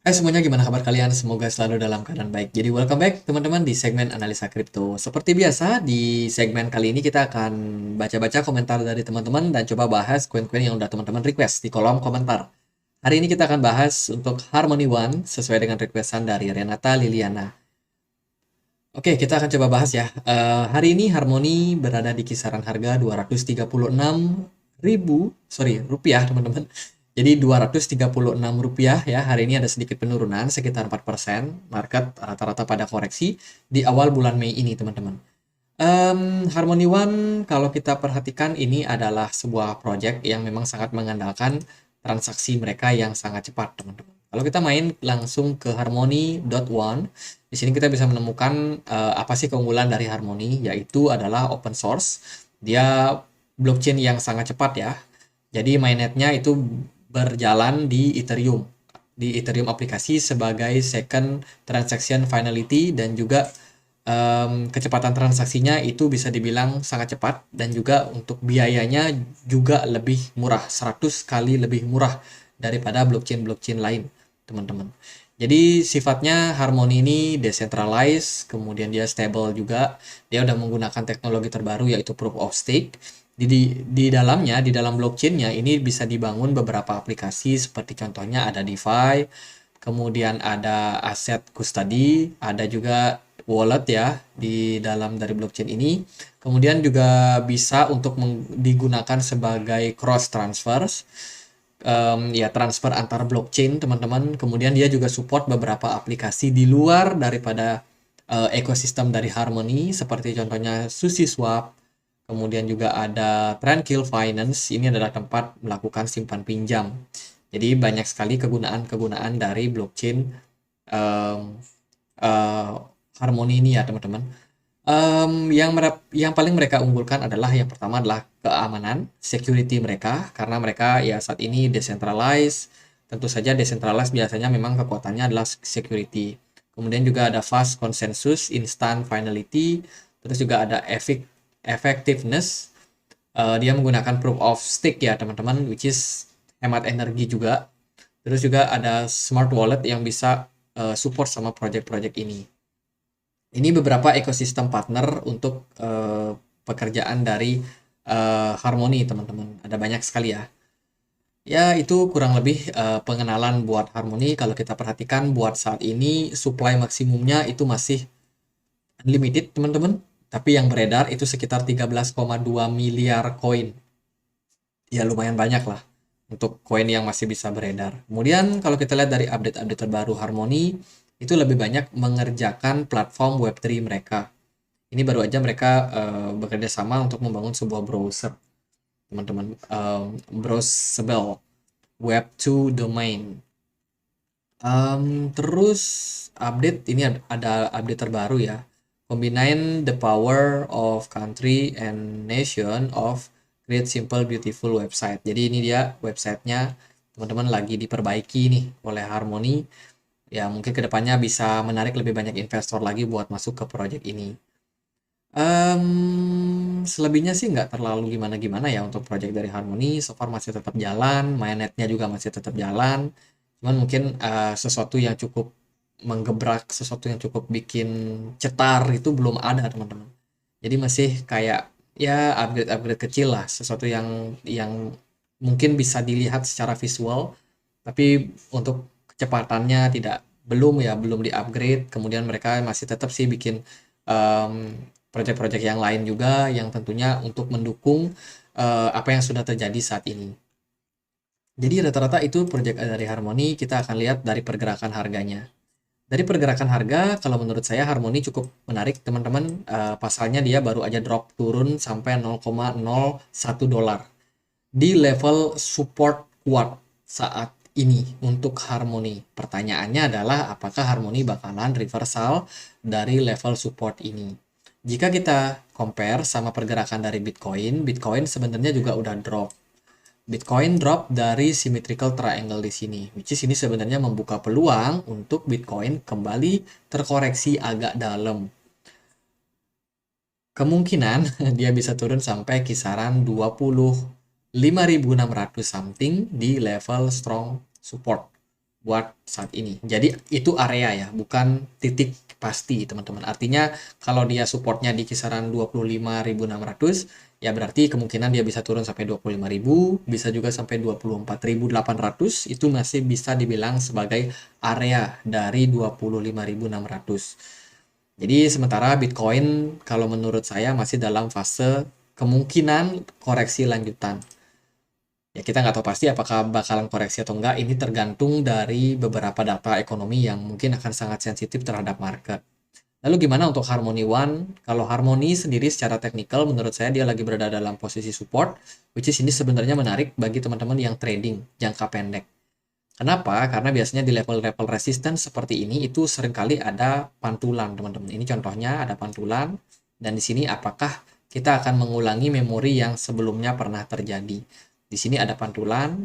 Hai semuanya, gimana kabar kalian? Semoga selalu dalam keadaan baik. Jadi welcome back teman-teman di segmen analisa kripto. Seperti biasa, di segmen kali ini kita akan baca-baca komentar dari teman-teman dan coba bahas koin-koin yang udah teman-teman request di kolom komentar. Hari ini kita akan bahas untuk Harmony One sesuai dengan requestan dari Renata Liliana. Oke, kita akan coba bahas ya. Hari ini Harmony berada di kisaran harga 236.000, sorry, rupiah teman-teman. Jadi 236 rupiah ya. Hari ini ada sedikit penurunan sekitar 4%. Market rata-rata pada koreksi di awal bulan Mei ini teman-teman. Harmony One kalau kita perhatikan ini adalah sebuah project yang memang sangat mengandalkan transaksi mereka yang sangat cepat teman-teman. Kalau kita main langsung ke Harmony.one, di sini kita bisa menemukan apa sih keunggulan dari Harmony, yaitu adalah open source. Dia blockchain yang sangat cepat ya. Jadi mainnetnya itu berjalan di Ethereum aplikasi sebagai second transaction finality, dan juga kecepatan transaksinya itu bisa dibilang sangat cepat, dan juga untuk biayanya juga lebih murah, 100 kali lebih murah daripada blockchain-blockchain lain, teman-teman. Jadi sifatnya Harmony ini decentralized, kemudian dia stable juga. Dia udah menggunakan teknologi terbaru yaitu proof of stake. Di dalamnya, di dalam blockchainnya ini bisa dibangun beberapa aplikasi seperti contohnya ada DeFi, kemudian ada aset custody, ada juga wallet ya di dalam dari blockchain ini. Kemudian juga bisa untuk digunakan sebagai cross transfers, ya transfer antar blockchain teman-teman. Kemudian dia juga support beberapa aplikasi di luar daripada ekosistem dari Harmony seperti contohnya SushiSwap. Kemudian juga ada Tranquil Finance, ini adalah tempat melakukan simpan pinjam. Jadi banyak sekali kegunaan-kegunaan dari blockchain um, uh, Harmony ini ya teman-teman. Yang paling mereka unggulkan adalah yang pertama adalah keamanan, security mereka, karena mereka ya saat ini decentralized. Tentu saja decentralized biasanya memang kekuatannya adalah security. Kemudian juga ada fast consensus, instant finality, terus juga ada effectiveness. Dia menggunakan proof of stake ya teman-teman, which is hemat energi juga. Terus juga ada smart wallet yang bisa support sama project-project ini. Ini beberapa ekosistem partner untuk pekerjaan dari Harmony, teman-teman. Ada banyak sekali ya. Ya, itu kurang lebih pengenalan buat Harmony. Kalau kita perhatikan buat saat ini supply maksimumnya itu masih unlimited, teman-teman. Tapi yang beredar itu sekitar 13,2 miliar koin. Ya, lumayan banyak lah untuk koin yang masih bisa beredar. Kemudian kalau kita lihat dari update-update terbaru Harmony, itu lebih banyak mengerjakan platform Web3 mereka. Ini baru aja mereka bekerja sama untuk membangun sebuah browser, teman-teman. Browsable Web2 domain. Terus update ini ada update terbaru ya. Combine the power of country and nation of create simple beautiful website. Jadi ini dia websitenya teman-teman lagi diperbaiki nih oleh Harmony. Ya mungkin kedepannya bisa menarik lebih banyak investor lagi buat masuk ke project ini. Selebihnya sih nggak terlalu gimana-gimana ya untuk project dari Harmony. So far masih tetap jalan, mainnetnya juga masih tetap jalan. Cuman mungkin sesuatu yang cukup menggebrak, sesuatu yang cukup bikin cetar itu belum ada teman-teman. Jadi masih kayak ya upgrade-upgrade kecil lah, sesuatu yang mungkin bisa dilihat secara visual, tapi untuk kecepatannya belum di-upgrade. Kemudian mereka masih tetap sih bikin em, project-project yang lain juga yang tentunya untuk mendukung apa yang sudah terjadi saat ini. Jadi rata-rata itu project dari Harmony, kita akan lihat dari pergerakan harganya. Dari pergerakan harga, kalau menurut saya Harmony cukup menarik teman-teman. Pasalnya dia baru aja drop turun sampai 0,01 dolar di level support kuat saat ini untuk Harmony. Pertanyaannya adalah apakah Harmony bakalan reversal dari level support ini. Jika kita compare sama pergerakan dari Bitcoin, Bitcoin sebenarnya juga udah drop. Bitcoin drop dari symmetrical triangle di sini, which is ini sebenarnya membuka peluang untuk Bitcoin kembali terkoreksi agak dalam. Kemungkinan dia bisa turun sampai kisaran 25.600 something di level strong support. buat saat ini. Jadi itu area ya, bukan titik pasti teman-teman. Artinya kalau dia supportnya di kisaran 25.600, ya berarti kemungkinan dia bisa turun sampai 25.000, bisa juga sampai 24.800, itu masih bisa dibilang sebagai area dari 25.600. Jadi sementara Bitcoin kalau menurut saya masih dalam fase kemungkinan koreksi lanjutan. Ya kita nggak tahu pasti apakah bakalan koreksi atau enggak, ini tergantung dari beberapa data ekonomi yang mungkin akan sangat sensitif terhadap market. Lalu gimana untuk Harmony One? Kalau Harmony sendiri secara teknikal menurut saya dia lagi berada dalam posisi support, which is ini sebenarnya menarik bagi teman-teman yang trading jangka pendek. Kenapa? Karena biasanya di level-level resistance seperti ini itu seringkali ada pantulan, teman-teman. Ini contohnya ada pantulan, dan di sini apakah kita akan mengulangi memori yang sebelumnya pernah terjadi. Di sini ada pantulan,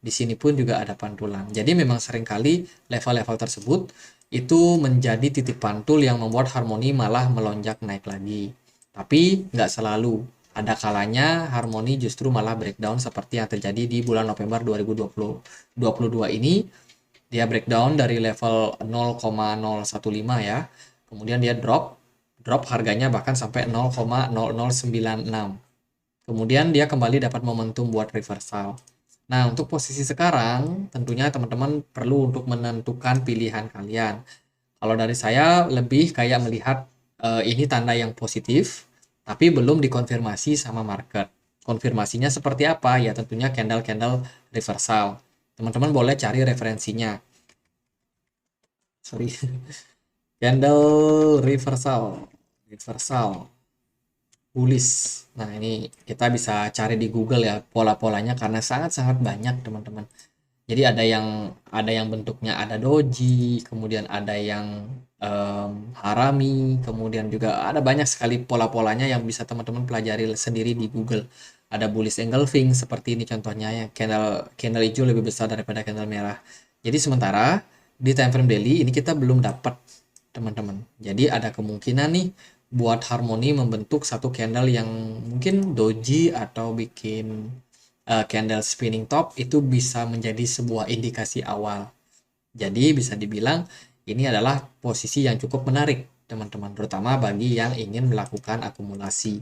di sini pun juga ada pantulan. Jadi memang seringkali level-level tersebut itu menjadi titik pantul yang membuat Harmony malah melonjak naik lagi. Tapi nggak selalu. Ada kalanya Harmony justru malah breakdown seperti yang terjadi di bulan November 2022 ini. Dia breakdown dari level 0,015 ya. Kemudian dia drop harganya bahkan sampai 0,0096. Kemudian dia kembali dapat momentum buat reversal. Nah, untuk posisi sekarang, tentunya teman-teman perlu untuk menentukan pilihan kalian. Kalau dari saya lebih kayak melihat ini tanda yang positif, tapi belum dikonfirmasi sama market. Konfirmasinya seperti apa? Ya tentunya candle-candle reversal. Teman-teman boleh cari referensinya. Sorry. Candle reversal. Reversal. Bullish. Nah, ini kita bisa cari di Google ya pola-polanya karena sangat-sangat banyak, teman-teman. Jadi ada yang bentuknya ada doji, kemudian ada yang harami, kemudian juga ada banyak sekali pola-polanya yang bisa teman-teman pelajari sendiri di Google. Ada bullish engulfing seperti ini contohnya ya, candle candle hijau lebih besar daripada candle merah. Jadi sementara di time frame daily ini kita belum dapat, teman-teman. Jadi ada kemungkinan nih buat Harmony membentuk satu candle yang mungkin doji atau bikin candle spinning top, itu bisa menjadi sebuah indikasi awal. Jadi bisa dibilang ini adalah posisi yang cukup menarik teman-teman, terutama bagi yang ingin melakukan akumulasi.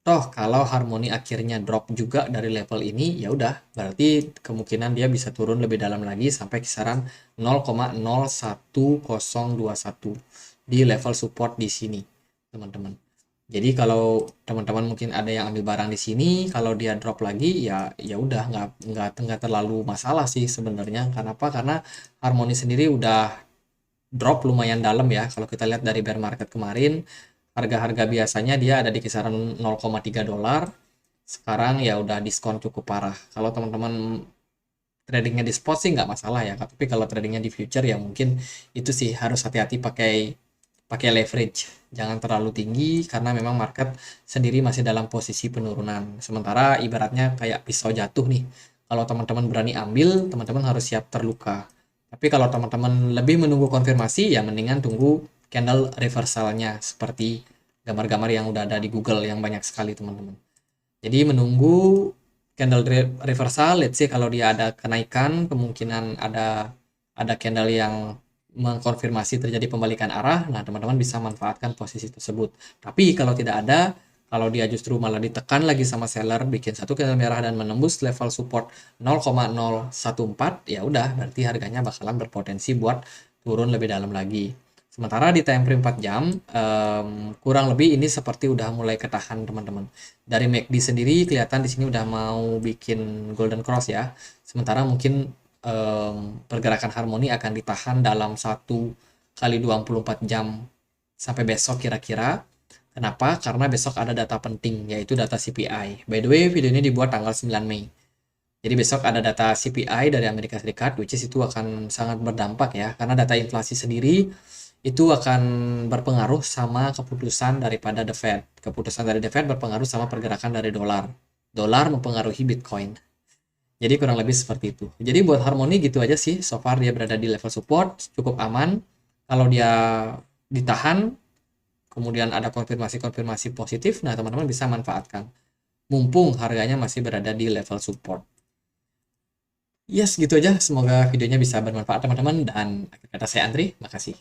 Toh kalau Harmony akhirnya drop juga dari level ini, ya udah berarti kemungkinan dia bisa turun lebih dalam lagi sampai kisaran 0,01021 di level support di sini, teman-teman. Jadi kalau teman-teman mungkin ada yang ambil barang di sini, kalau dia drop lagi ya ya udah nggak terlalu masalah sih sebenarnya. Kenapa? Karena Harmony sendiri udah drop lumayan dalam ya. Kalau kita lihat dari bear market kemarin, harga-harga biasanya dia ada di kisaran 0,3 dolar. Sekarang ya udah diskon cukup parah. Kalau teman-teman tradingnya di spot sih nggak masalah ya. Tapi kalau tradingnya di future ya mungkin itu sih harus hati-hati pakai pakai leverage. Jangan terlalu tinggi karena memang market sendiri masih dalam posisi penurunan. Sementara ibaratnya kayak pisau jatuh nih. Kalau teman-teman berani ambil, teman-teman harus siap terluka. Tapi kalau teman-teman lebih menunggu konfirmasi, ya mendingan tunggu candle reversalnya seperti gambar-gambar yang udah ada di Google yang banyak sekali, teman-teman. Jadi menunggu candle reversal, let's say kalau dia ada kenaikan, kemungkinan ada candle yang mengkonfirmasi terjadi pembalikan arah, nah teman-teman bisa manfaatkan posisi tersebut. Tapi kalau tidak ada, kalau dia justru malah ditekan lagi sama seller, bikin satu candle merah dan menembus level support 0,014, ya udah berarti harganya bakalan berpotensi buat turun lebih dalam lagi. Sementara di time frame 4 jam, kurang lebih ini seperti udah mulai ketahan, teman-teman. Dari MACD sendiri kelihatan di sini udah mau bikin golden cross ya. Sementara mungkin pergerakan Harmony akan ditahan dalam 1 kali 24 jam sampai besok kira-kira. Kenapa? Karena besok ada data penting, yaitu data CPI. By the way, video ini dibuat tanggal 9 Mei. Jadi besok ada data CPI dari Amerika Serikat, which is itu akan sangat berdampak ya, karena data inflasi sendiri itu akan berpengaruh sama keputusan daripada The Fed. Keputusan dari The Fed berpengaruh sama pergerakan dari dolar. Dolar mempengaruhi Bitcoin. Jadi kurang lebih seperti itu. Jadi buat Harmony gitu aja sih. So far dia berada di level support, cukup aman. Kalau dia ditahan, kemudian ada konfirmasi-konfirmasi positif, nah teman-teman bisa manfaatkan. Mumpung harganya masih berada di level support. Yes, gitu aja. Semoga videonya bisa bermanfaat teman-teman. Dan akhir kata saya Andri, makasih.